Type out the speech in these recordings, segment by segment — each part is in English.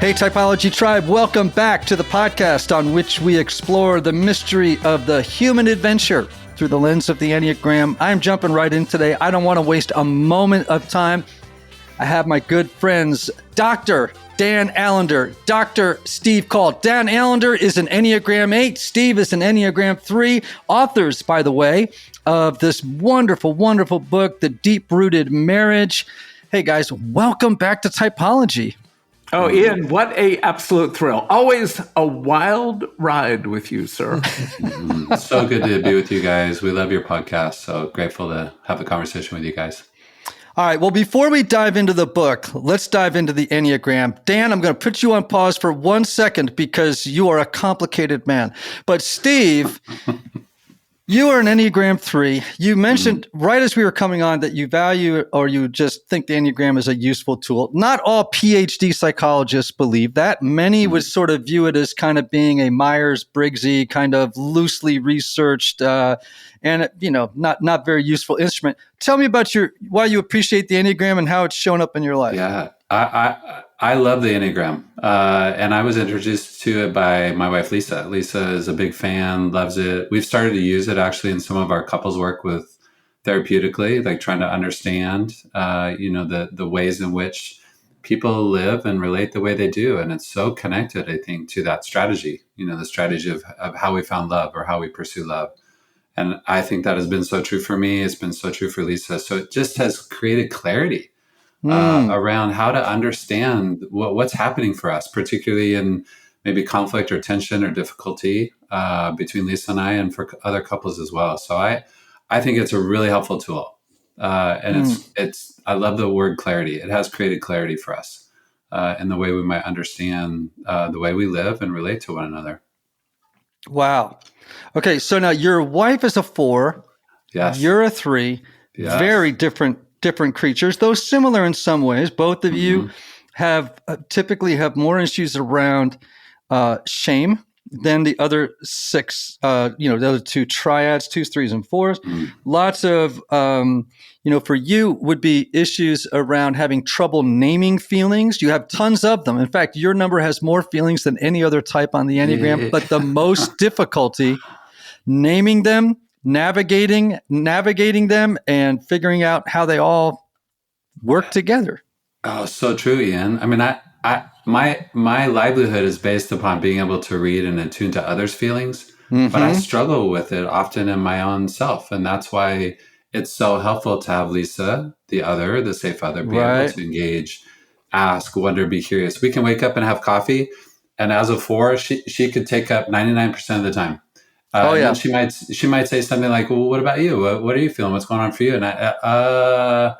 Hey, Typology Tribe, welcome back to the podcast on which we explore the mystery of the human adventure through the lens of the Enneagram. I'm jumping right in today. I don't want to waste a moment of time. I have my good friends, Dr. Dan Allender, Dr. Steve Call. Dan Allender is an Enneagram 8. Steve is an Enneagram 3. Authors, by the way, of this wonderful, wonderful book, The Deep-Rooted Marriage. Hey, guys, welcome back to Typology. Oh, Ian, what a absolute thrill. Always a wild ride with you, sir. So good to be with you guys. We love your podcast. So grateful to have a conversation with you guys. All right. Well, before we dive into the book, let's dive into the Enneagram. Dan, I'm going to put you on pause for 1 second because you are a complicated man. But Steve, you are an Enneagram 3. You mentioned right as we were coming on that you value or you just think the Enneagram is a useful tool. Not all PhD psychologists believe that. Many would sort of view it as kind of being a Myers-Briggsy kind of loosely researched and not very useful instrument. Tell me about why you appreciate the Enneagram and how it's shown up in your life. Yeah, I love the Enneagram, and I was introduced to it by my wife, Lisa. Lisa is a big fan, loves it. We've started to use it actually in some of our couples work with therapeutically, like trying to understand, the ways in which people live and relate the way they do. And it's so connected, I think, to that strategy, the strategy of how we found love or how we pursue love. And I think that has been so true for me. It's been so true for Lisa. So it just has created clarity around how to understand what's happening for us, particularly in maybe conflict or tension or difficulty between Lisa and I, for other couples as well. So I think it's a really helpful tool. And I love the word clarity. It has created clarity for us in the way we might understand the way we live and relate to one another. Wow. Okay. So now your wife is a 4. Yes. You're a 3. Yes. Very different creatures, though similar in some ways. Both of you have typically have more issues around shame than the other 6, the other 2 triads, 2s, 3s, and 4s. Lots of, for you would be issues around having trouble naming feelings. You have tons of them. In fact, your number has more feelings than any other type on the Enneagram, but the most difficulty naming them, navigating them, and figuring out how they all work together. Oh, so true, Ian. I mean, my livelihood is based upon being able to read and attune to others' feelings, but I struggle with it often in my own self. And that's why it's so helpful to have Lisa, the safe other, be able to engage, ask, wonder, be curious. We can wake up and have coffee. And as a 4, she could take up 99% of the time. And she might say something like, "Well, what about you? What are you feeling? What's going on for you?" And I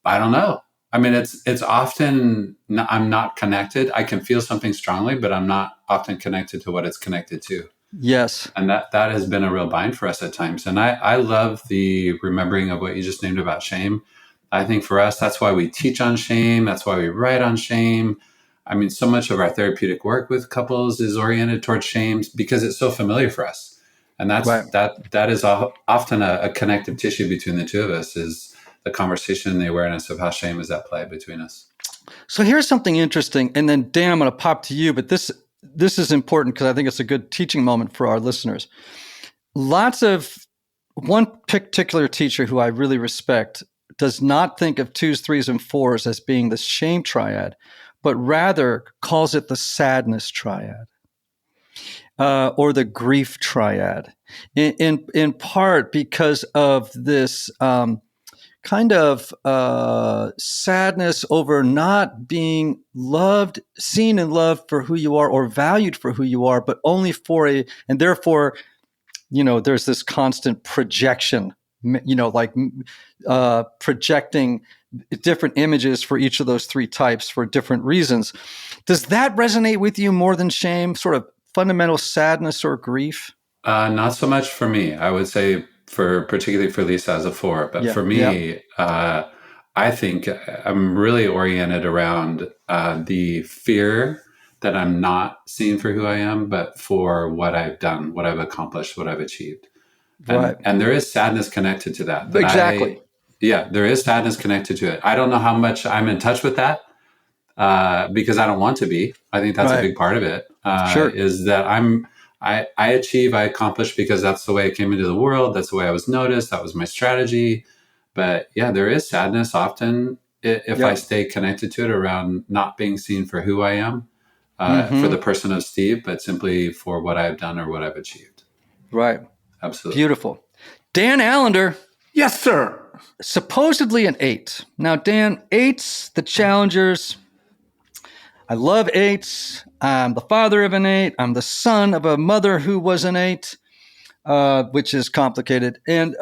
don't know. I mean, it's often I'm not connected. I can feel something strongly, but I'm not often connected to what it's connected to. Yes, and that has been a real bind for us at times. And I love the remembering of what you just named about shame. I think for us, that's why we teach on shame. That's why we write on shame. I mean, so much of our therapeutic work with couples is oriented towards shame because it's so familiar for us. And that is often a connective tissue between the two of us, is the conversation and the awareness of how shame is at play between us. So here's something interesting. And then, Dan, I'm going to pop to you, but this is important because I think it's a good teaching moment for our listeners. One particular teacher who I really respect does not think of 2s, 3s, and 4s as being the shame triad, but rather calls it the sadness triad or the grief triad, in part because of this kind of sadness over not being seen and loved for who you are or valued for who you are, but only and therefore, there's this constant projection, projecting different images for each of those 3 types for different reasons. Does that resonate with you more than shame, sort of fundamental sadness or grief? Not so much for me. I would say particularly for Lisa as a 4, but for me, I think I'm really oriented around the fear that I'm not seen for who I am, but for what I've done, what I've accomplished, what I've achieved. And there is sadness connected to that. Exactly. There is sadness connected to it. I don't know how much I'm in touch with that. because I don't want to be. I think that's a big part of it. Sure. Is that I achieve, I accomplish because that's the way I came into the world. That's the way I was noticed. That was my strategy. But yeah, there is sadness often if I stay connected to it around not being seen for who I am, for the person of Steve, but simply for what I've done or what I've achieved. Right. Absolutely. Beautiful. Dan Allender. Yes, sir. Supposedly an 8. Now, Dan, 8s, the challengers. I love 8s. I'm the father of an 8. I'm the son of a mother who was an 8, which is complicated. And,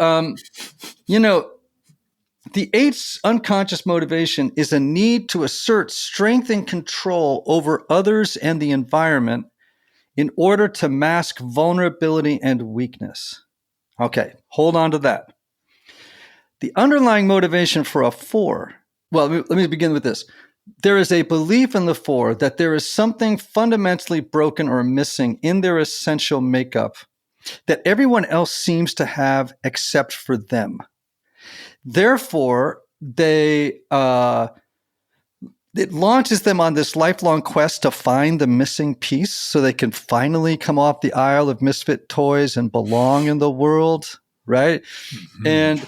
the 8's unconscious motivation is a need to assert strength and control over others and the environment in order to mask vulnerability and weakness. Okay, hold on to that. The underlying motivation for a 4, well, let me begin with this. There is a belief in the 4 that there is something fundamentally broken or missing in their essential makeup that everyone else seems to have except for them. Therefore, it launches them on this lifelong quest to find the missing piece so they can finally come off the aisle of misfit toys and belong in the world, right? Mm-hmm. And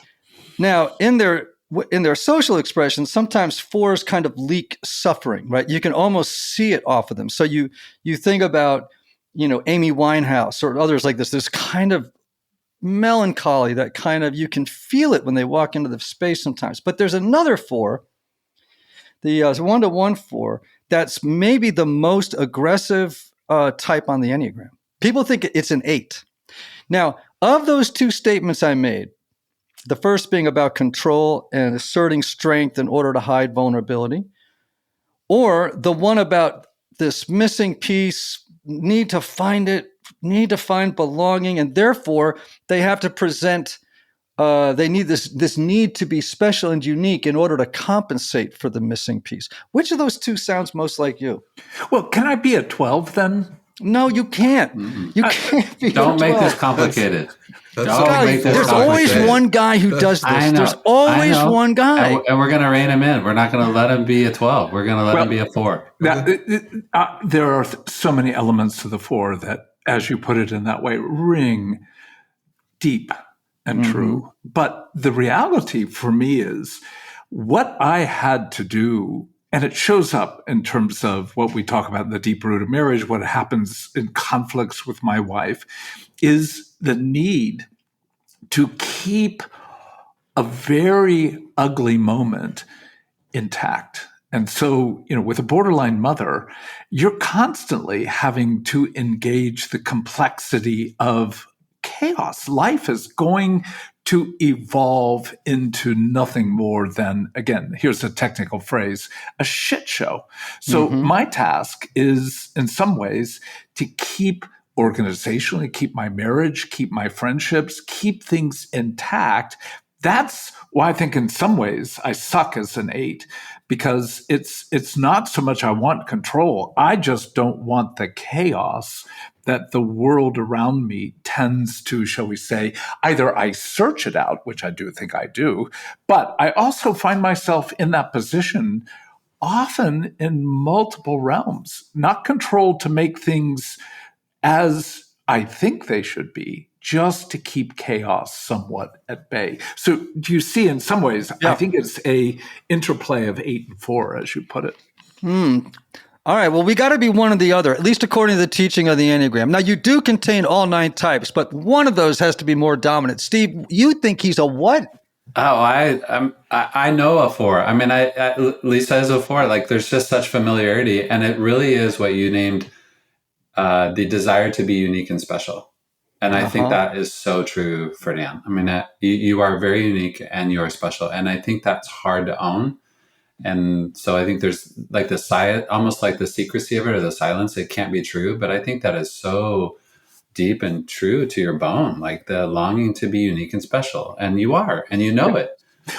now in their social expression, sometimes 4s kind of leak suffering, right? You can almost see it off of them. So you think about, Amy Winehouse or others like this kind of melancholy that kind of, you can feel it when they walk into the space sometimes. But there's another 4, the 1-to-1 4, that's maybe the most aggressive type on the Enneagram. People think it's an 8. Now, of those 2 statements I made, the first being about control and asserting strength in order to hide vulnerability, or the one about this missing piece, need to find it, need to find belonging, and therefore they have to present, they need this need to be special and unique in order to compensate for the missing piece. Which of those 2 sounds most like you? Well, can I be a 12 then? No, you can't. You can't be. Don't make this complicated. There's always one guy who does this. There's always one guy. And we're going to rein him in. We're not going to let him be a 12. We're going to let him be a 4. There are so many elements to the 4 that, as you put it in that way, ring deep and true. But the reality for me is what I had to do, and it shows up in terms of what we talk about in the deep root of marriage, what happens in conflicts with my wife, is the need to keep a very ugly moment intact. And so, with a borderline mother, you're constantly having to engage the complexity of chaos. Life is going to evolve into nothing more than, again, here's a technical phrase, a shit show. So my task is, in some ways, to keep organizationally, keep my marriage, keep my friendships, keep things intact. That's why I think in some ways I suck as an 8, because it's not so much I want control. I just don't want the chaos that the world around me tends to, shall we say, either I search it out, which I do think I do, but I also find myself in that position often in multiple realms, not controlled to make things as I think they should be, just to keep chaos somewhat at bay. So do you see, in some ways, I think it's a interplay of 8 and 4, as you put it. All right, well, we got to be one or the other, at least according to the teaching of the Enneagram. Now, you do contain all 9 types, but one of those has to be more dominant. Steve, you think he's a what? Oh, I know a 4. I mean, Lisa is a 4. Like, there's just such familiarity, and it really is what you named the desire to be unique and special. And I think that is so true for Dan. I mean, you are very unique and you are special, and I think that's hard to own. And so I think there's like almost like the secrecy of it, or the silence. It can't be true, but I think that is so deep and true to your bone, like the longing to be unique and special. And you are, and you know it.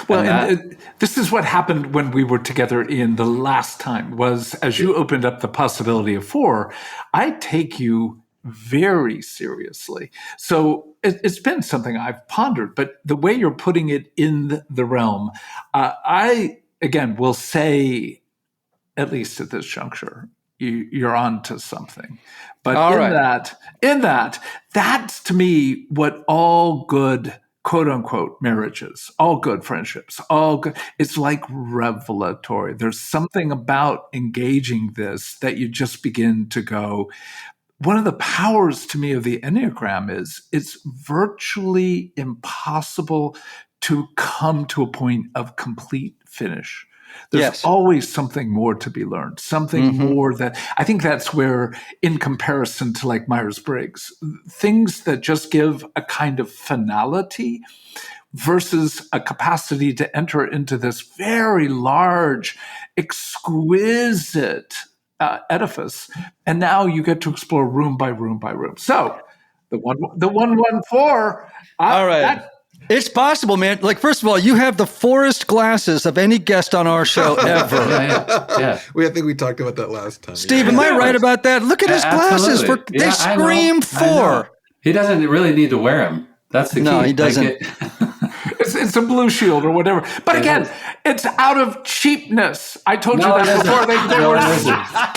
Well, and this is what happened when we were together in the last time, was as you opened up the possibility of 4, I take you very seriously. So it's been something I've pondered, but the way you're putting it in the realm, I, again, will say at least at this juncture, you're on to something. But All in right. that's to me what all good quote unquote marriages, all good friendships, all good. It's like revelatory. There's something about engaging this that you just begin to go. One of the powers to me of the Enneagram is it's virtually impossible to come to a point of complete finish. There's Yes. always something more to be learned, something more that I think that's where, in comparison to like Myers-Briggs, things that just give a kind of finality versus a capacity to enter into this very large, exquisite edifice, and now you get to explore room by room by room. So the 114. All right. It's possible, man. Like, first of all, you have the forest glasses of any guest on our show ever. Yeah. I think we talked about that last time. Steve, am I right about that? Look at his glasses. Absolutely. They scream I know. 4. He doesn't really need to wear them. That's the key. No, he doesn't. It's a blue shield or whatever. But again, it's out of cheapness. I told you that before.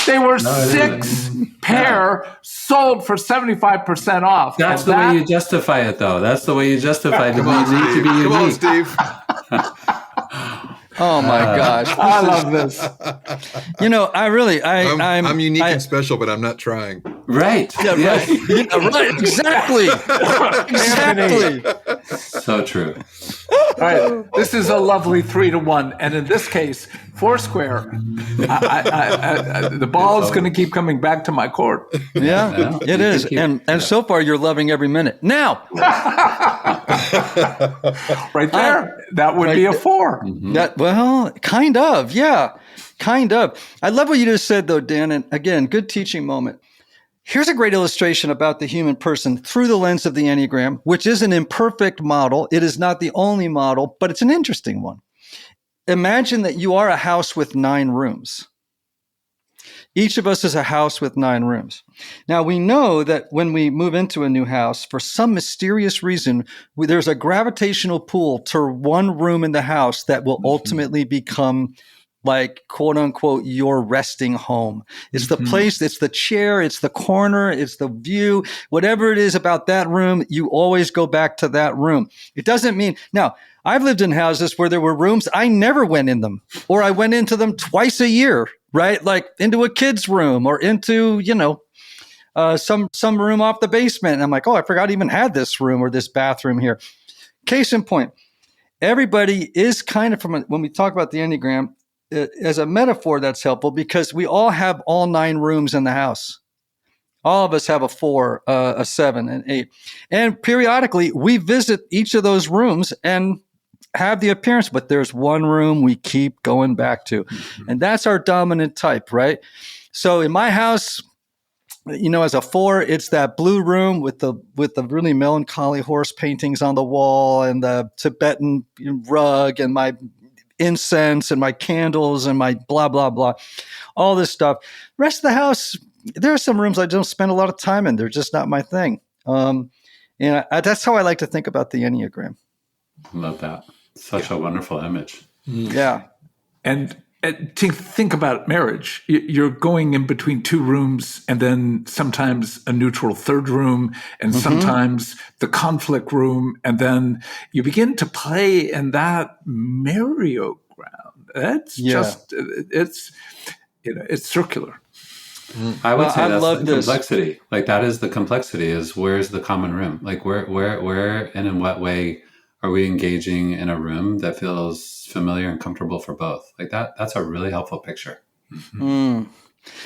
They were 6 pair sold for 75% off. That's the way you justify it, though. That's the way you justify it. Come on, Steve. Come on, Steve. Oh my gosh. I love this. I'm unique and special, but I'm not trying. Right. Yeah, right. Yeah, right. Exactly. Exactly. So true. All right. This is a lovely 3-1. And in this case, Foursquare, the ball is going to keep coming back to my court. Yeah, it is. And so far, you're loving every minute. Now. Right there. That would be a 4. Well, kind of. Yeah, kind of. I love what you just said, though, Dan. And again, good teaching moment. Here's a great illustration about the human person through the lens of the Enneagram, which is an imperfect model. It is not the only model, but it's an interesting one. Imagine that you are a house with 9 rooms. Each of us is a house with 9 rooms. Now, we know that when we move into a new house, for some mysterious reason, there's a gravitational pull to one room in the house that will ultimately become like, quote unquote, your resting home. It's the place, it's the chair, it's the corner, it's the view, whatever it is about that room, you always go back to that room. It doesn't mean, now, I've lived in houses where there were rooms, I never went in them, or I went into them twice a year, right? Like into a kid's room or into, some room off the basement. And I'm like, oh, I forgot I even had this room or this bathroom here. Case in point, everybody is kind of when we talk about the Enneagram, as a metaphor, that's helpful because we all have all 9 rooms in the house. All of us have a 4, a 7, an 8. And periodically, we visit each of those rooms and have the appearance, but there's one room we keep going back to. And that's our dominant type, right? So in my house, as a 4, it's that blue room with the really melancholy horse paintings on the wall and the Tibetan rug and my incense and my candles and my blah, blah, blah, all this stuff. Rest of the house, there are some rooms I don't spend a lot of time in. They're just not my thing. That's how I like to think about the Enneagram. Love that. Such a wonderful image. Yeah. And to think about marriage, you're going in between 2 rooms and then sometimes a neutral 3rd room and sometimes the conflict room. And then you begin to play in that merry-go-round. That's just, it's circular. I would say that's the complexity. Like that is the complexity is where's the common room? Like where and in what way are we engaging in a room that feels familiar and comfortable for both? Like that's a really helpful picture.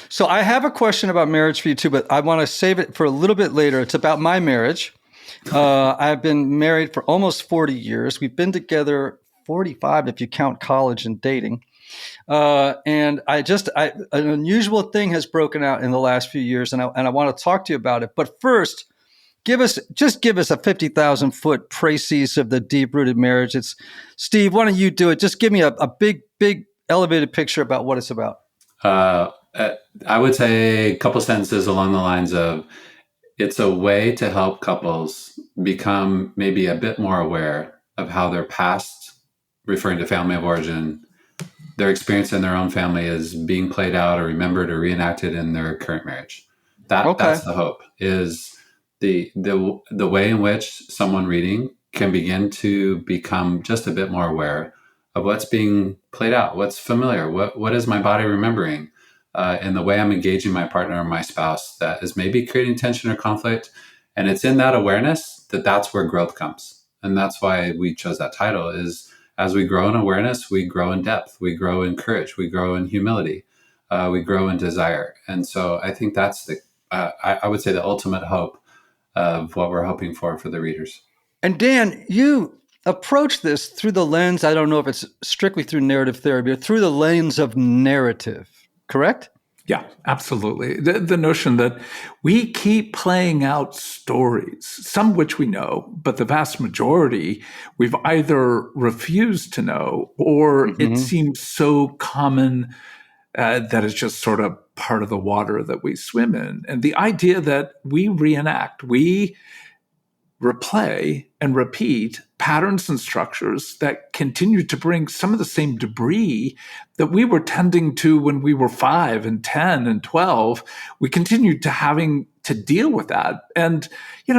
So I have a question about marriage for you too, but I want to save it for a little bit later. It's about my marriage. I've been married for almost 40 years. We've been together 45 if you count college and dating. And an unusual thing has broken out in the last few years, and I want to talk to you about it. But first, give us a 50,000-foot précis of the deep-rooted marriage. It's Steve. Why don't you do it? Just give me a big elevated picture about what it's about. I would say a couple sentences along the lines of it's a way to help couples become maybe a bit more aware of how their past, referring to family of origin, their experience in their own family is being played out or remembered or reenacted in their current marriage. That's the hope, is the way in which someone reading can begin to become just a bit more aware of what's being played out, what's familiar, what is my body remembering, and the way I'm engaging my partner or my spouse that is maybe creating tension or conflict. And it's in that awareness that's where growth comes. And that's why we chose that title, is as we grow in awareness, we grow in depth, we grow in courage, we grow in humility, we grow in desire. And so I think that's I would say the ultimate hope of what we're hoping for the readers. And Dan, you approach this through the lens, I don't know if it's strictly through narrative therapy, or through the lens of narrative, correct? Yeah, absolutely. The notion that we keep playing out stories, some which we know, but the vast majority we've either refused to know, or it seems so common that it's just sort of part of the water that we swim in. And the idea that we reenact, we replay and repeat patterns and structures that continue to bring some of the same debris that we were tending to when we were 5 and 10 and 12. We continued to having to deal with that. And,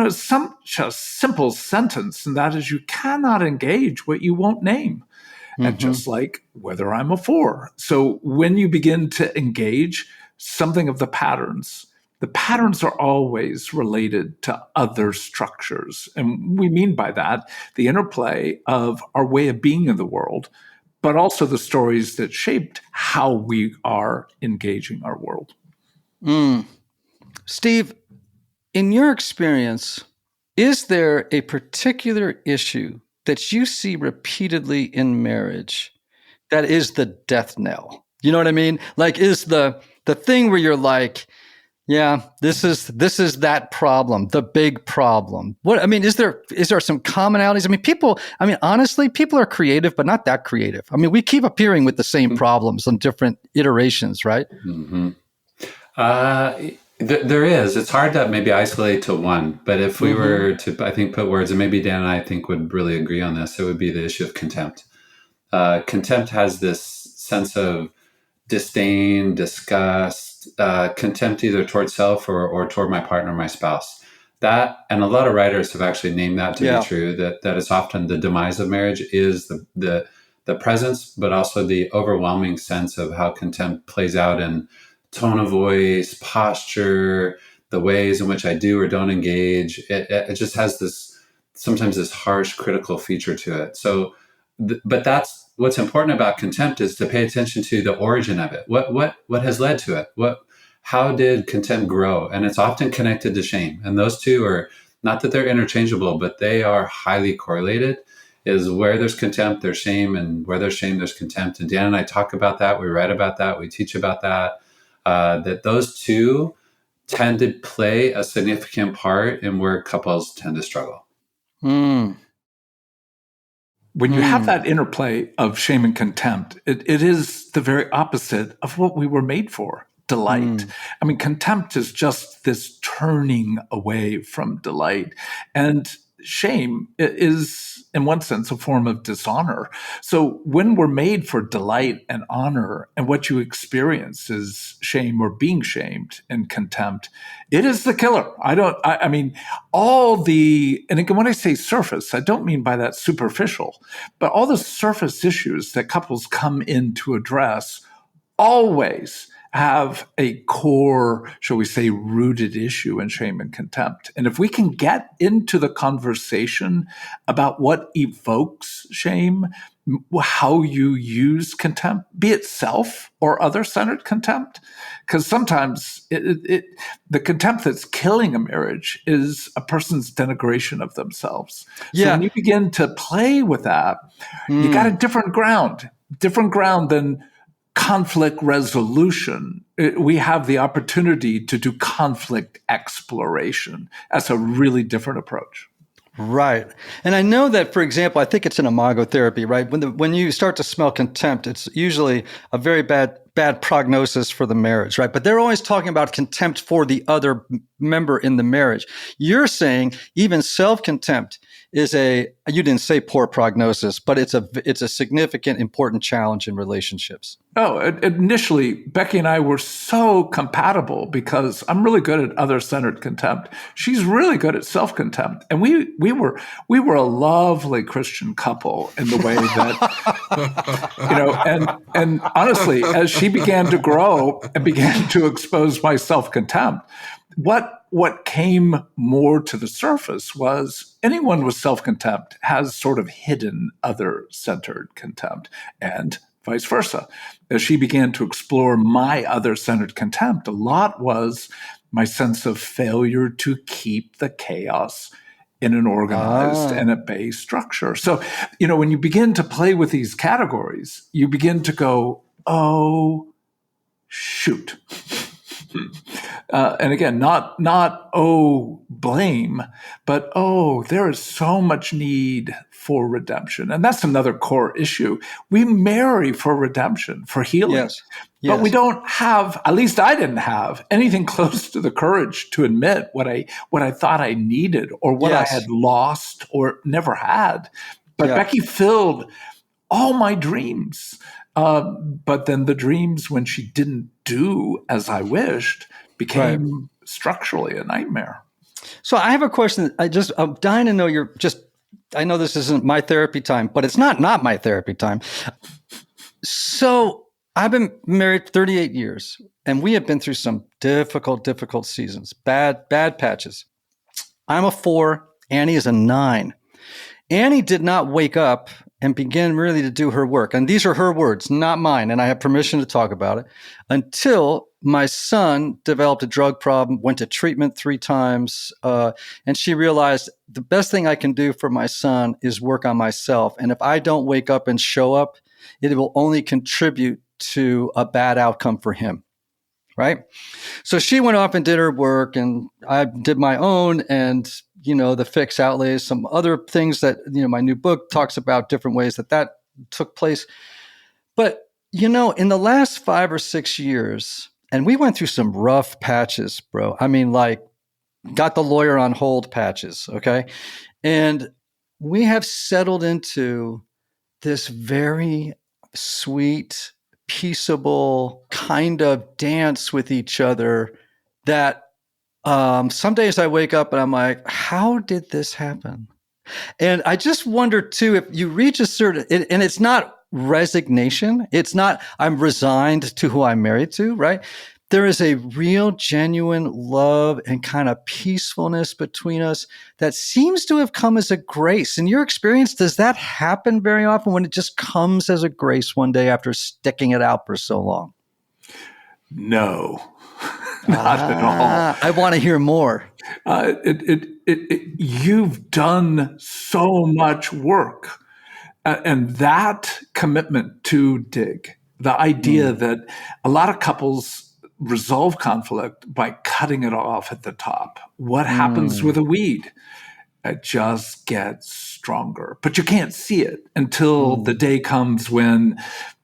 some just simple sentence, and that is, you cannot engage what you won't name. And just like whether I'm a 4. So when you begin to engage something of the patterns are always related to other structures. And we mean by that the interplay of our way of being in the world, but also the stories that shaped how we are engaging our world. Steve, in your experience, is there a particular issue that you see repeatedly in marriage that is the death knell? You know what I mean? Like, is the thing where you're like, yeah, this is that problem, the big problem. Is there some commonalities? Honestly, people are creative, but not that creative. We keep appearing with the same problems on different iterations, right? Mm-hmm. There is. It's hard to maybe isolate to one, but if we were to, I think, put words, and maybe Dan and I think would really agree on this, it would be the issue of contempt. Contempt has this sense of disdain, disgust, contempt either toward self or toward my partner, my spouse. That, and a lot of writers have actually named that to be true, that it's often the demise of marriage is the presence, but also the overwhelming sense of how contempt plays out in tone of voice, posture, the ways in which I do or don't engage. It just has sometimes this harsh, critical feature to it. So, but that's what's important about contempt, is to pay attention to the origin of it. What has led to it? How did contempt grow? And it's often connected to shame. And those two are, not that they're interchangeable, but they are highly correlated. Is where there's contempt, there's shame, and where there's shame, there's contempt. And Dan and I talk about that. We write about that. We teach about that. That those two tend to play a significant part in where couples tend to struggle. When you have that interplay of shame and contempt, it is the very opposite of what we were made for, delight. Contempt is just this turning away from delight. And shame is, in one sense, a form of dishonor. So when we're made for delight and honor, and what you experience is shame or being shamed and contempt, it is the killer. And again, when I say surface, I don't mean by that superficial, but all the surface issues that couples come in to address always have a core, shall we say, rooted issue in shame and contempt. And if we can get into the conversation about what evokes shame, how you use contempt, be it self or other-centered contempt, because sometimes the contempt that's killing a marriage is a person's denigration of themselves. So when you begin to play with that, you got a different ground than conflict resolution. We have the opportunity to do conflict exploration. That's a really different approach. Right. And I know that, for example, I think it's in imago therapy, right? When you start to smell contempt, it's usually a very bad prognosis for the marriage, right? But they're always talking about contempt for the other member in the marriage. You're saying even self-contempt is you didn't say poor prognosis, but it's a significant, important challenge in relationships. Oh, initially, Becky and I were so compatible because I'm really good at other-centered contempt. She's really good at self-contempt, and we were a lovely Christian couple in the way that and honestly, as she began to grow and began to expose my self-contempt, what came more to the surface was anyone with self-contempt has sort of hidden other-centered contempt, and vice versa. As she began to explore my other-centered contempt, a lot was my sense of failure to keep the chaos in an organized and at bay structure. So, when you begin to play with these categories, you begin to go, oh, shoot. And again, not blame, but there is so much need for redemption. And that's another core issue. We marry for redemption, for healing. Yes. But we don't have, at least I didn't have, anything close to the courage to admit what I thought I needed or what I had lost or never had. But Becky filled all my dreams. But then the dreams, when she didn't do as I wished, became structurally a nightmare. So I have a question. I'm dying to know I know this isn't my therapy time, but it's not my therapy time. So I've been married 38 years, and we have been through some difficult seasons, bad patches. I'm a 4. Annie is a 9. Annie did not wake up and begin really to do her work. And these are her words, not mine. And I have permission to talk about it until my son developed a drug problem, went to treatment 3 times. And she realized the best thing I can do for my son is work on myself. And if I don't wake up and show up, it will only contribute to a bad outcome for him. Right. So she went off and did her work, and I did my own, and, the fix outlays, some other things that, my new book talks about different ways that took place. But, in the last 5 or 6 years, and we went through some rough patches, bro. I mean, like, got the lawyer on hold patches. Okay. And we have settled into this very sweet, peaceable kind of dance with each other that some days I wake up and I'm like, how did this happen? And I just wonder too, if you reach a certain, and it's not resignation. It's not, I'm resigned to who I'm married to, right? There is a real, genuine love and kind of peacefulness between us that seems to have come as a grace. In your experience, does that happen very often when it just comes as a grace one day after sticking it out for so long? No, not at all. I want to hear more. You've done so much work, and that commitment to dig, the idea that a lot of couples resolve conflict by cutting it off at the top. What happens with a weed? It just gets stronger, but you can't see it until the day comes when,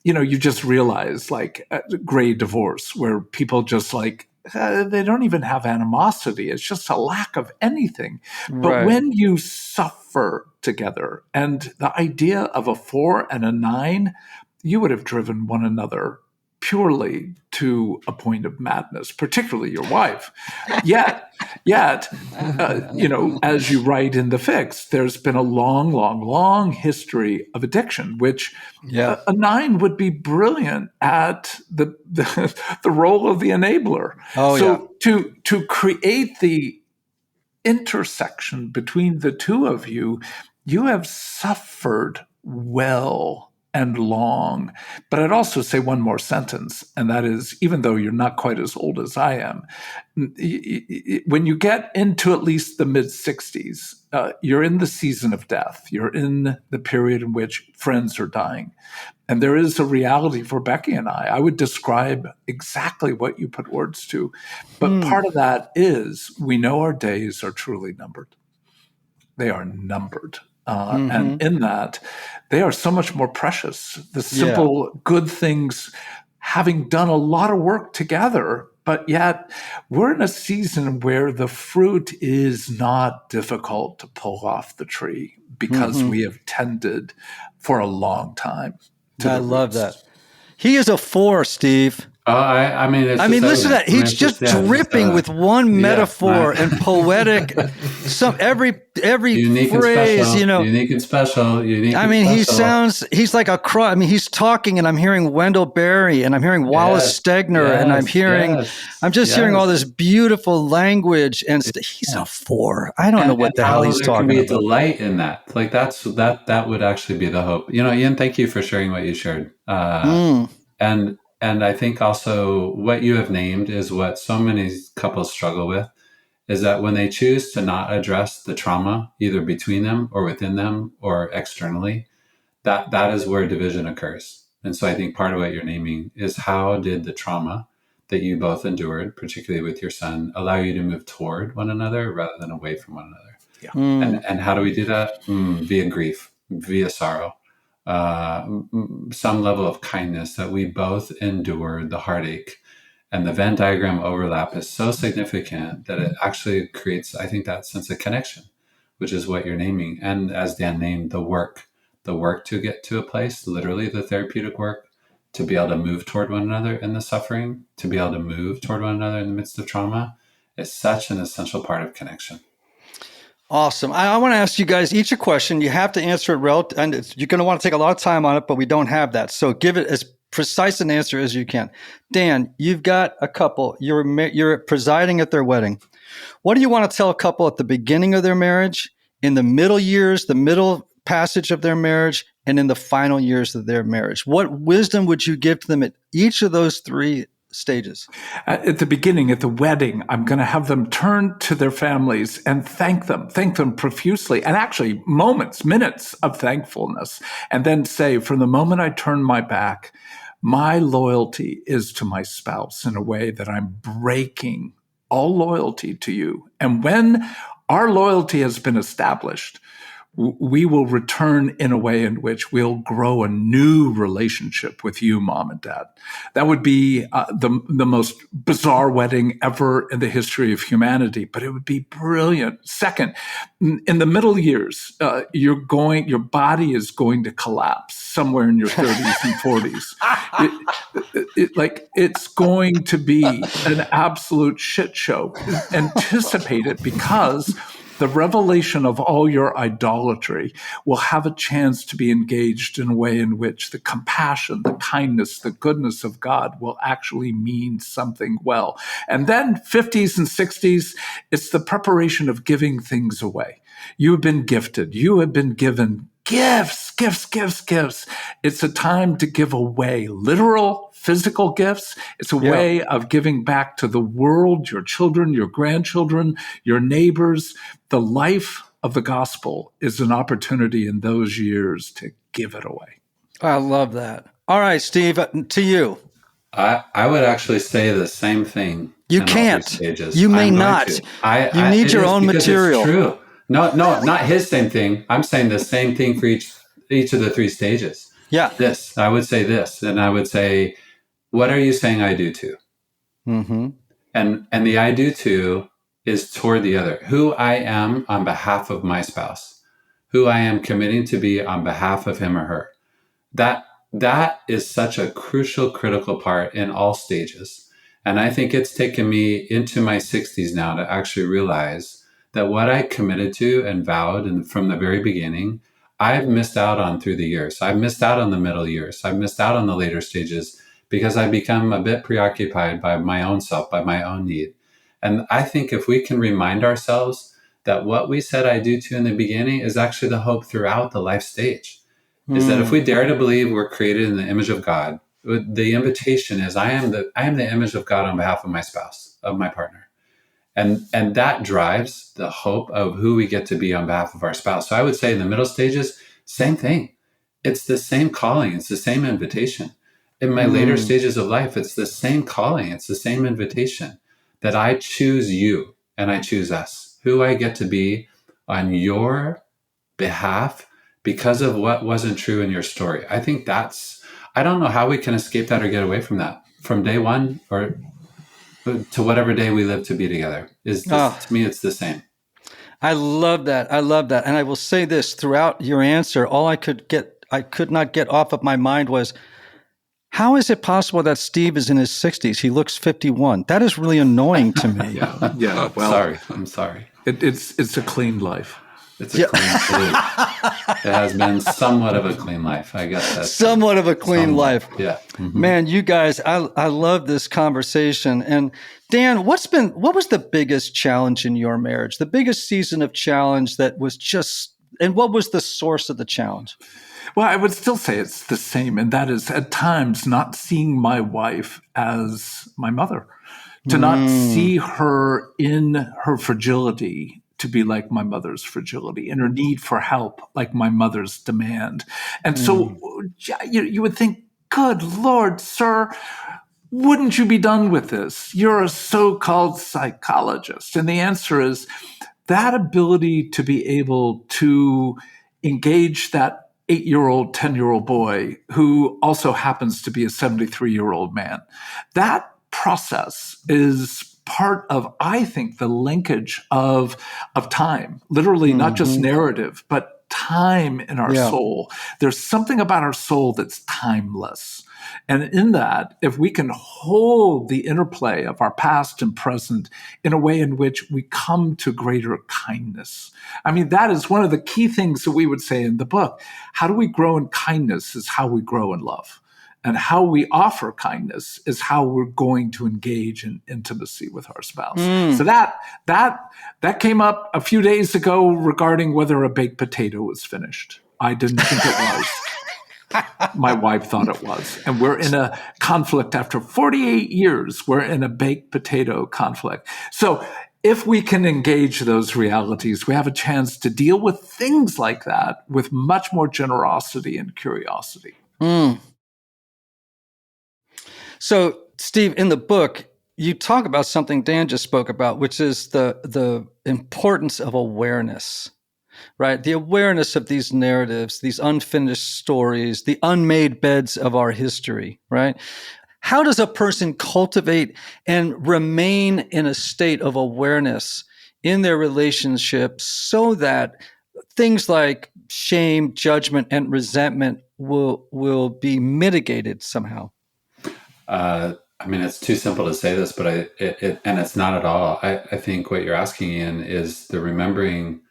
you just realize, like a gray divorce, where people just like, they don't even have animosity. It's just a lack of anything. But when you suffer together, and the idea of a 4 and a 9, you would have driven one another purely to a point of madness, particularly your wife. Yet, as you write in the fix, there's been a long history of addiction, which a 9 would be brilliant at the role of the enabler. To create the intersection between the two of you, you have suffered well and long. But I'd also say one more sentence, and that is, even though you're not quite as old as I am, when you get into at least the mid-60s, you're in the season of death. You're in the period in which friends are dying. And there is a reality for Becky and I. I would describe exactly what you put words to. But part of that is we know our days are truly numbered. They are numbered. And in that, they are so much more precious. The simple good things, having done a lot of work together, But yet, we're in a season where the fruit is not difficult to pull off the tree because we have tended for a long time to I the love roots. that. He is a 4, Steve. Oh, I mean, it's I just mean, listen to evident. that. He's just dripping with one metaphor and poetic. Every unique and phrase, special, you know. unique and special, unique. I and mean, special. he's like a cross. I mean, he's talking and I'm hearing Wendell Berry and I'm hearing Wallace Stegner and I'm just hearing all this beautiful language and he's a 4. I don't know what the hell he's talking there can be about. delight in that. Like that would actually be the hope. You know, Ian, thank you for sharing what you shared. And I think also what you have named is what so many couples struggle with, is that when they choose to not address the trauma, either between them or within them or externally, that is where division occurs. And so I think part of what you're naming is, how did the trauma that you both endured, particularly with your son, allow you to move toward one another rather than away from one another? Yeah. And how do we do that? Via grief, via sorrow. Some level of kindness, that we both endured the heartache, and the Venn diagram overlap is so significant that it actually creates, I think, that sense of connection, which is what you're naming. And as Dan named, the work to get to a place, literally the therapeutic work, to be able to move toward one another in the suffering, to be able to move toward one another in the midst of trauma, is such an essential part of connection. Awesome. I want to ask you guys each a question. You have to answer it and you're going to want to take a lot of time on it, but we don't have that. So give it as precise an answer as you can. Dan, you've got a couple. You're presiding at their wedding. What do you want to tell a couple at the beginning of their marriage, in the middle years, the middle passage of their marriage, and in the final years of their marriage? What wisdom would you give to them at each of those 3 stages? At the beginning, at the wedding, I'm going to have them turn to their families and thank them profusely, and actually minutes of thankfulness. And then say, from the moment I turn my back, my loyalty is to my spouse in a way that I'm breaking all loyalty to you. And when our loyalty has been established, we will return in a way in which we'll grow a new relationship with you, Mom and Dad. That would be the most bizarre wedding ever in the history of humanity, but it would be brilliant. Second, in the middle years, your body is going to collapse somewhere in your 30s and 40s. It's going to be an absolute shit show. Anticipate it, because the revelation of all your idolatry will have a chance to be engaged in a way in which the compassion, the kindness, the goodness of God will actually mean something well. And then 50s and 60s, it's the preparation of giving things away. You have been gifted. You have been given gifts. It's a time to give away literal, physical gifts. It's a way of giving back to the world, your children, your grandchildren, your neighbors. The life of the gospel is an opportunity in those years to give it away. I love that. All right, Steve, to you. I would actually say the same thing. You can't. You may not. You need your own material. It's true. No, not his same thing. I'm saying the same thing for each of the 3 stages. Yeah. I would say this, and I would say, what are you saying I do to? Mm-hmm. And the I do to is toward the other. Who I am on behalf of my spouse, who I am committing to be on behalf of him or her. That is such a crucial, critical part in all stages. And I think it's taken me into my 60s now to actually realize that what I committed to and vowed, and from the very beginning, I've missed out on through the years. I've missed out on the middle years. I've missed out on the later stages because I've become a bit preoccupied by my own self, by my own need. And I think if we can remind ourselves that what we said I do to in the beginning is actually the hope throughout the life stage, is that if we dare to believe we're created in the image of God, the invitation is, I am the image of God on behalf of my spouse, of my partner. And that drives the hope of who we get to be on behalf of our spouse. So I would say in the middle stages, same thing. It's the same calling. It's the same invitation. In my later stages of life, it's the same calling. It's the same invitation that I choose you and I choose us, who I get to be on your behalf because of what wasn't true in your story. I think I don't know how we can escape that or get away from that from day one, or to whatever day we live to be together. Is this, to me, it's the same. I love that. I love that. And I will say this throughout your answer, all I could not get off of my mind was, how is it possible that Steve is in his 60s? He looks 51. That is really annoying to me. Yeah. Well, I'm sorry. It's a clean life. It's a clean it has been somewhat of a clean life. I guess that's somewhat of a clean life. Yeah. Mm-hmm. Man, you guys, I love this conversation. And Dan, what was the biggest challenge in your marriage? The biggest season of challenge that was and what was the source of the challenge? Well, I would still say it's the same. And that is at times not seeing my wife as my mother, to not see her in her fragility, to be like my mother's fragility, and her need for help like my mother's demand. And so you would think, good Lord, sir, wouldn't you be done with this? You're a so-called psychologist. And the answer is that ability to be able to engage that 8-year-old, 10-year-old boy who also happens to be a 73-year-old man. That process is part of, I think, the linkage of time, literally not just narrative, but time in our soul. There's something about our soul that's timeless. And in that, if we can hold the interplay of our past and present in a way in which we come to greater kindness. I mean, that is one of the key things that we would say in the book. How do we grow in kindness is how we grow in love. And how we offer kindness is how we're going to engage in intimacy with our spouse. So that came up a few days ago regarding whether a baked potato was finished. I didn't think it was. My wife thought it was. And we're in a conflict after 48 years. We're in a baked potato conflict. So if we can engage those realities, we have a chance to deal with things like that with much more generosity and curiosity. So, Steve, in the book, you talk about something Dan just spoke about, which is the importance of awareness, right? The awareness of these narratives, these unfinished stories, the unmade beds of our history, right? How does a person cultivate and remain in a state of awareness in their relationships so that things like shame, judgment, and resentment will be mitigated somehow? I mean, it's too simple to say this, but and it's not at all. I think what you're asking, Ian, is the remembering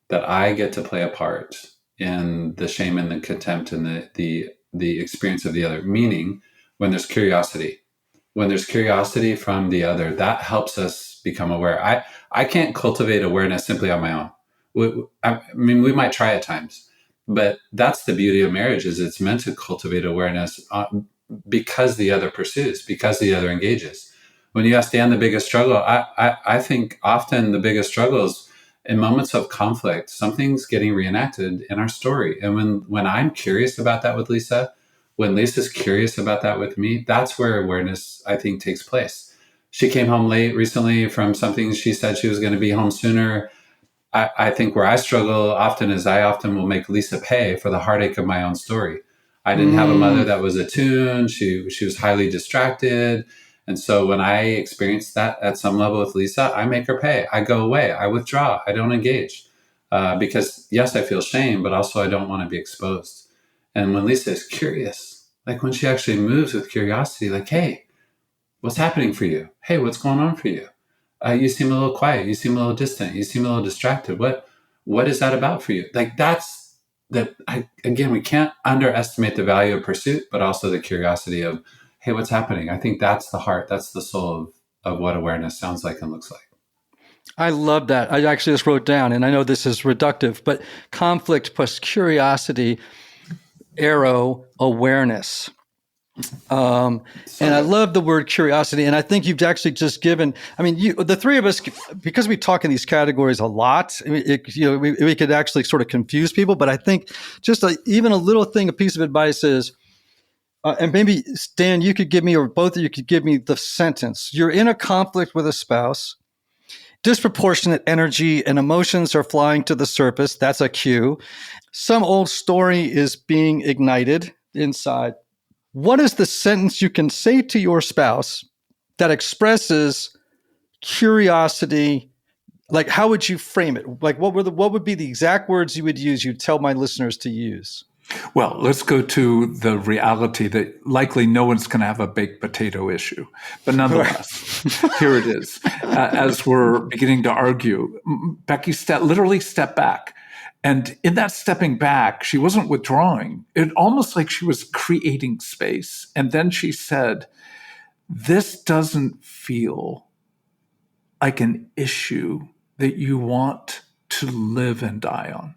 that I get to play a part in the shame and the contempt and the experience of the other. Meaning, when there's curiosity from the other, that helps us become aware. I can't cultivate awareness simply on my own. I mean, we might try at times, but that's the beauty of marriage, is it's meant to cultivate awareness because the other pursues, because the other engages. When you ask Dan the biggest struggle, I think often the biggest struggle is in moments of conflict, something's getting reenacted in our story. And when I'm curious about that with Lisa, when Lisa's curious about that with me, that's where awareness, I think, takes place. She came home late recently from something. She said she was going to be home sooner. I think where I struggle often is I often will make Lisa pay for the heartache of my own story. I didn't have a mother that was attuned. She was highly distracted. And so when I experience that at some level with Lisa, I make her pay. I go away. I withdraw. I don't engage. Because yes, I feel shame, but also I don't want to be exposed. And when Lisa is curious, like when she actually moves with curiosity, like, hey, what's happening for you? Hey, what's going on for you? You seem a little quiet. You seem a little distant. You seem a little distracted. What is that about for you? Like again, we can't underestimate the value of pursuit, but also the curiosity of, hey, what's happening? I think that's the heart. That's the soul of what awareness sounds like and looks like. I love that. I actually just wrote down, and I know this is reductive, but conflict plus curiosity, arrow, awareness. And I love the word curiosity. And I think you've actually just given, I mean, the three of us, because we talk in these categories a lot, I mean, we could actually sort of confuse people. But I think just even a little thing, a piece of advice is, and maybe Stan, you could give me, or both of you could give me the sentence. You're in a conflict with a spouse. Disproportionate energy and emotions are flying to the surface. That's a cue. Some old story is being ignited inside. What is the sentence you can say to your spouse that expresses curiosity. Like, how would you frame it? Like, what would be the exact words you would use? You'd tell my listeners to use. Well, let's go to the reality that likely no one's going to have a baked potato issue. But nonetheless, here it is. As we're beginning to argue, Becky literally stepped back. And in that stepping back, she wasn't withdrawing. It almost like she was creating space. And then she said, this doesn't feel like an issue that you want to live and die on.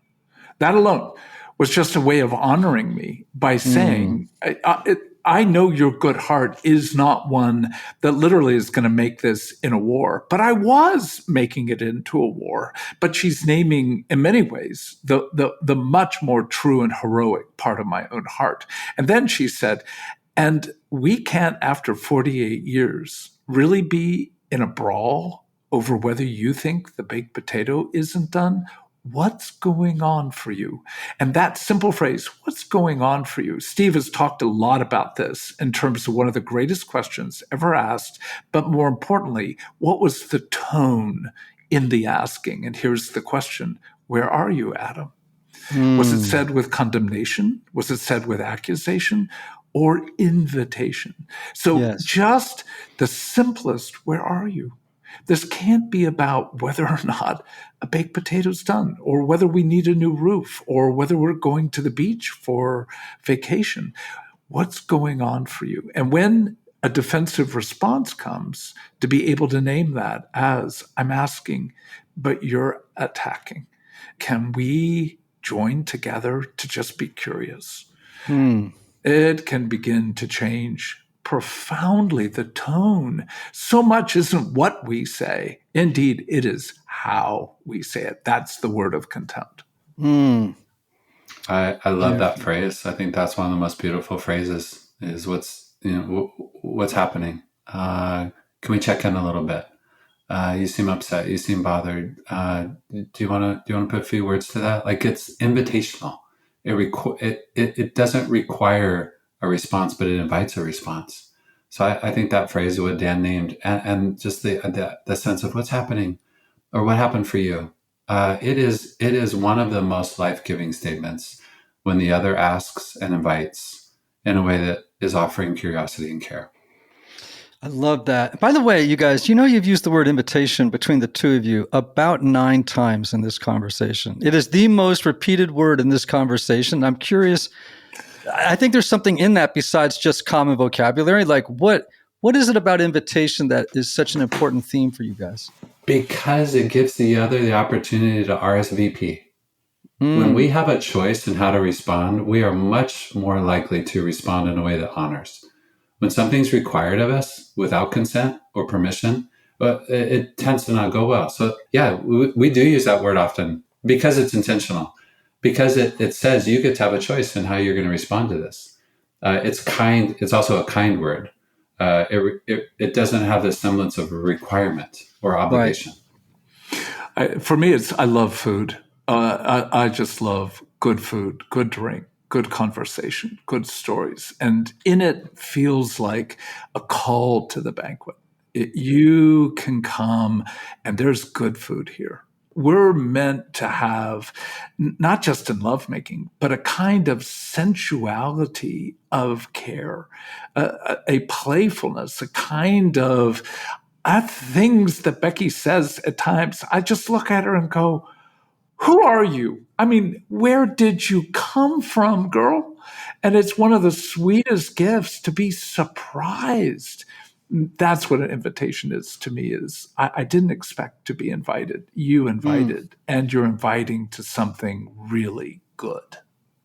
That alone was just a way of honoring me by saying, I know your good heart is not one that literally is going to make this in a war, but I was making it into a war. But she's naming, in many ways, the much more true and heroic part of my own heart. And then she said, and we can't, after 48 years, really be in a brawl over whether you think the baked potato isn't done. What's going on for you? And that simple phrase, what's going on for you? Steve has talked a lot about this in terms of one of the greatest questions ever asked, but more importantly, what was the tone in the asking? And here's the question, where are you, Adam? Was it said with condemnation? Was it said with accusation or invitation? So just the simplest, where are you? This can't be about whether or not a baked potato's done, or whether we need a new roof, or whether we're going to the beach for vacation. What's going on for you? And when a defensive response comes, to be able to name that as, I'm asking, but you're attacking. Can we join together to just be curious? It can begin to change profoundly the tone. So much isn't what we say. Indeed, it is how we say it. That's the word of contempt. I love that phrase. I think that's one of the most beautiful phrases is what's happening. Can we check in a little bit? You seem upset. You seem bothered. Do you want to put a few words to that? Like, it's invitational. It doesn't require a response, but it invites a response. So I think that phrase, what Dan named, and just the sense of what's happening or what happened for you, it is one of the most life-giving statements when the other asks and invites in a way that is offering curiosity and care. I love that. By the way, you guys, you've used the word invitation between the two of you about 9 times in this conversation. It is the most repeated word in this conversation. I'm curious. I think there's something in that besides just common vocabulary. Like, what is it about invitation that is such an important theme for you guys? Because it gives the other the opportunity to RSVP. When we have a choice in how to respond, we are much more likely to respond in a way that honors. When something's required of us without consent or permission, it tends to not go well. So yeah, we do use that word often because it's intentional, because it says you get to have a choice in how you're going to respond to this. It's kind. It's also a kind word. It doesn't have the semblance of a requirement or obligation. Right. For me, I love food. I just love good food, good drink, good conversation, good stories. And in it feels like a call to the banquet. You can come and there's good food here. We're meant to have, not just in lovemaking, but a kind of sensuality of care, a playfulness, a kind of things that Becky says at times. I just look at her and go, who are you? I mean, where did you come from, girl? And it's one of the sweetest gifts to be surprised. That's what an invitation is to me. Is I didn't expect to be invited. You invited, and you're inviting to something really good.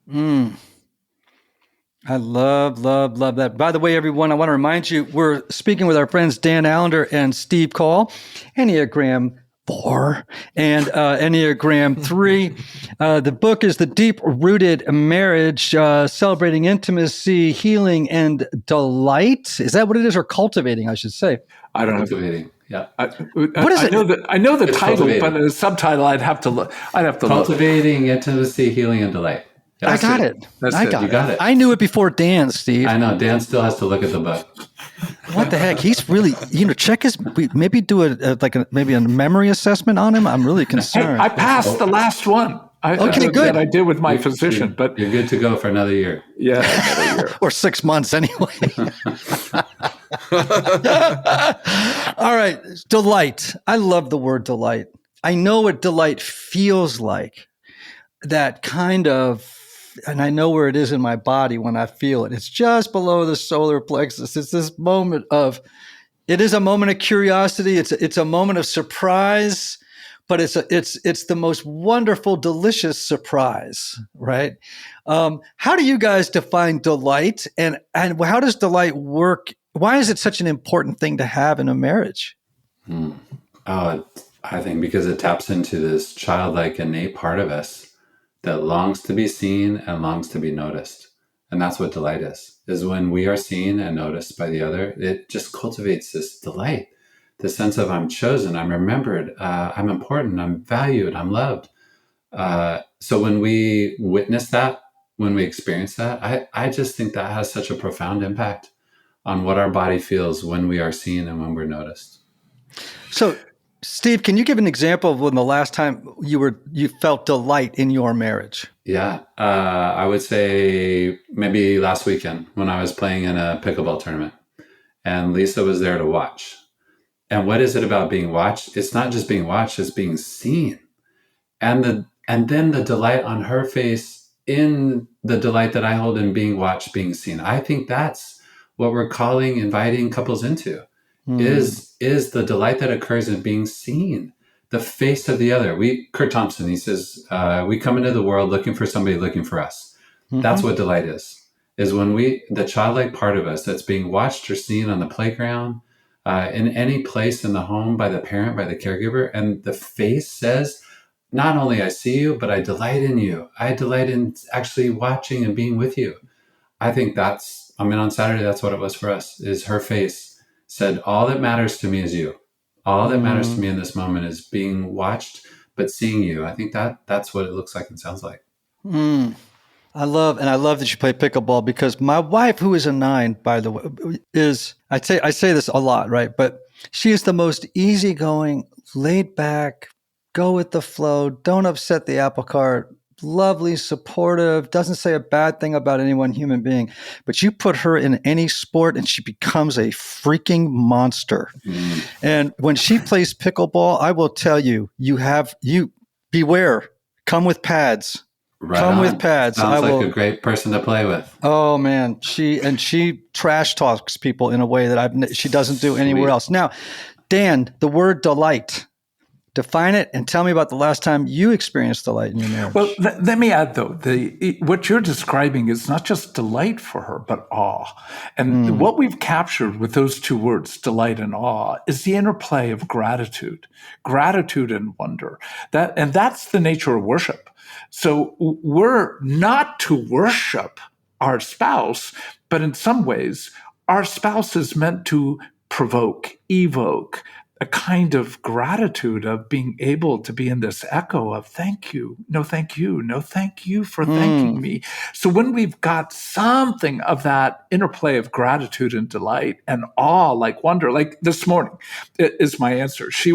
I love that. By the way, everyone, I want to remind you, we're speaking with our friends Dan Allender and Steve Call, Enneagram 4 and Enneagram 3. The book is The Deep-Rooted Marriage, Celebrating Intimacy, Healing, and Delight. Is that what it is? Or Cultivating, I should say. I don't know. Cultivating, yeah. What is it? I know the title, but the subtitle I'd have to look. Cultivating Intimacy, Healing, and Delight. I got it. You got it. I knew it before Dan, Steve. I know. Dan still has to look at the book. what the heck? He's really, check his, maybe do maybe a memory assessment on him. I'm really Hey, concerned. I passed the last one. Okay, good. That I did with my physician, but You're good to go for another year. yeah, another year. Or 6 months anyway. All right. Delight. I love the word delight. I know what delight feels like. That kind of, and I know where it is in my body when I feel it. It's just below the solar plexus. It's this moment of, it is a moment of curiosity. It's a moment of surprise, but it's the most wonderful, delicious surprise, right? How do you guys define delight, and how does delight work? Why is it such an important thing to have in a marriage? Oh, I think because it taps into this childlike innate part of us that longs to be seen and longs to be noticed. And that's what delight is when we are seen and noticed by the other. It just cultivates this delight, the sense of I'm chosen, I'm remembered, I'm important, I'm valued, I'm loved. So when we witness that, when we experience that, I just think that has such a profound impact on what our body feels when we are seen and when we're noticed. So, Steve, can you give an example of when the last time you felt delight in your marriage? Yeah, I would say maybe last weekend when I was playing in a pickleball tournament, and Lisa was there to watch. And what is it about being watched? It's not just being watched; it's being seen, and then the delight on her face in the delight that I hold in being watched, being seen. I think that's what we're inviting couples into. Is the delight that occurs in being seen, the face of the other. Kurt Thompson, he says, we come into the world looking for somebody looking for us. That's what delight is when the childlike part of us that's being watched or seen on the playground, in any place in the home by the parent, by the caregiver, and the face says, not only I see you, but I delight in you. I delight in actually watching and being with you. I think on Saturday, that's what it was for us, is her face said, all that matters to me is you. All that matters to me in this moment is being watched, but seeing you. I think that's what it looks like and sounds like. I love that you play pickleball, because my wife, who is a 9, by the way, I say this a lot, right? But she is the most easygoing, laid back, go with the flow, don't upset the apple cart, lovely, supportive, doesn't say a bad thing about any one human being. But you put her in any sport and she becomes a freaking monster. And when she plays pickleball, I will tell you, you beware, come with pads. Right Come on. with pads. Sounds like a great person to play with. Oh man, she trash talks people in a way that she doesn't do anywhere else. Now, Dan, the word delight. Define it and tell me about the last time you experienced delight in your marriage. Well, let me add, though, what you're describing is not just delight for her, but awe. And what we've captured with those two words, delight and awe, is the interplay of gratitude and wonder. And that's the nature of worship. So we're not to worship our spouse, but in some ways, our spouse is meant to evoke a kind of gratitude of being able to be in this echo of thank you, no thank you, no thank you for thanking me. So when we've got something of that interplay of gratitude and delight and awe, like wonder, like this morning is my answer. She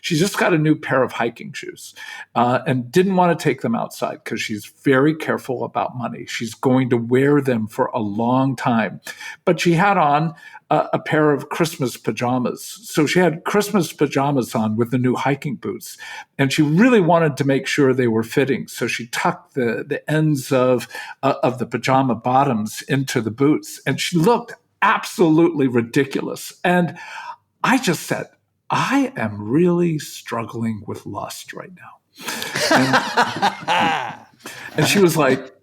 just got a new pair of hiking shoes and didn't want to take them outside because she's very careful about money. She's going to wear them for a long time. But she had on a pair of Christmas pajamas. So she had Christmas pajamas on with the new hiking boots. And she really wanted to make sure they were fitting. So she tucked the ends of the pajama bottoms into the boots. And she looked absolutely ridiculous. And I just said, I am really struggling with lust right now. And she was like,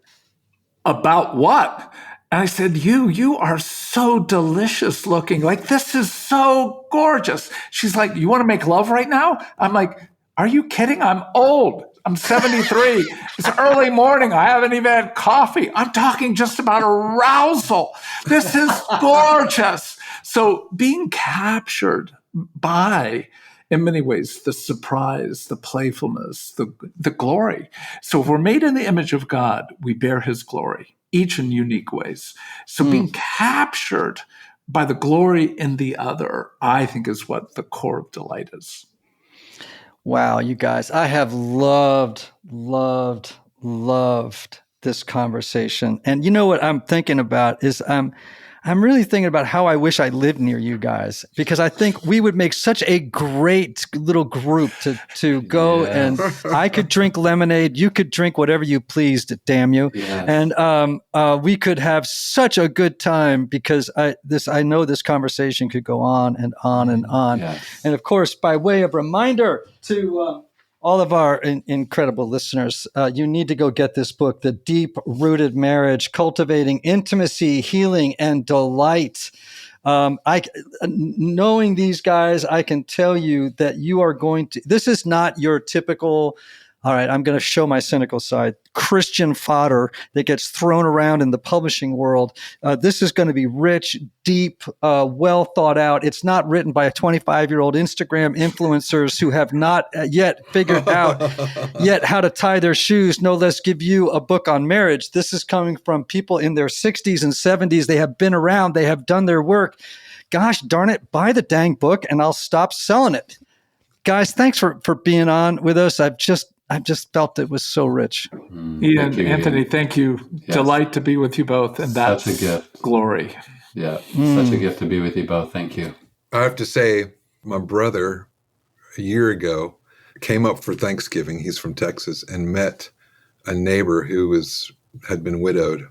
about what? And I said, you are so delicious looking. Like, this is so gorgeous. She's like, you want to make love right now? I'm like, are you kidding? I'm old. I'm 73. It's early morning. I haven't even had coffee. I'm talking just about arousal. This is gorgeous. So being captured by, in many ways, the surprise, the playfulness, the glory. So if we're made in the image of God, we bear his glory, each in unique ways. So being captured by the glory in the other, I think is what the core of delight is. Wow, you guys, I have loved this conversation. And you know what I'm thinking about is I'm really thinking about how I wish I lived near you guys, because I think we would make such a great little group to go and I could drink lemonade. You could drink whatever you pleased, damn you. Yes. And we could have such a good time, because I know this conversation could go on and on and on. Yes. And of course, by way of reminder to all of our incredible listeners, you need to go get this book, The Deep-Rooted Marriage, Cultivating Intimacy, Healing, and Delight. Knowing these guys, I can tell you that you are going to, this is not your typical, all right, I'm going to show my cynical side, Christian fodder that gets thrown around in the publishing world. This is going to be rich, deep, well thought out. It's not written by 25-year-old Instagram influencers who have not yet figured out yet how to tie their shoes, no less give you a book on marriage. This is coming from people in their 60s and 70s. They have been around. They have done their work. Gosh darn it, buy the dang book and I'll stop selling it. Guys, thanks for being on with us. I've just felt it was so rich. Ian, Anthony, thank you. Yes. Delight to be with you both. And that's such a gift. Glory. Yeah, such a gift to be with you both. Thank you. I have to say, my brother, a year ago, came up for Thanksgiving. He's from Texas, and met a neighbor who had been widowed.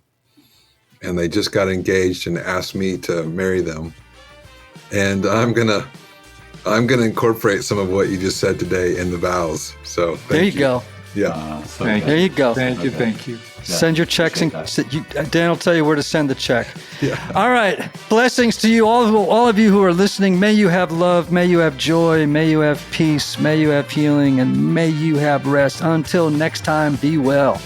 And they just got engaged and asked me to marry them. And I'm gonna incorporate some of what you just said today in the vows. So there you go. Yeah. There you go. Thank you. Thank you. Yeah. Send your checks, and Dan will tell you where to send the check. Yeah. All right. Blessings to you, all of you who are listening. May you have love. May you have joy. May you have peace. May you have healing. And may you have rest. Until next time, be well.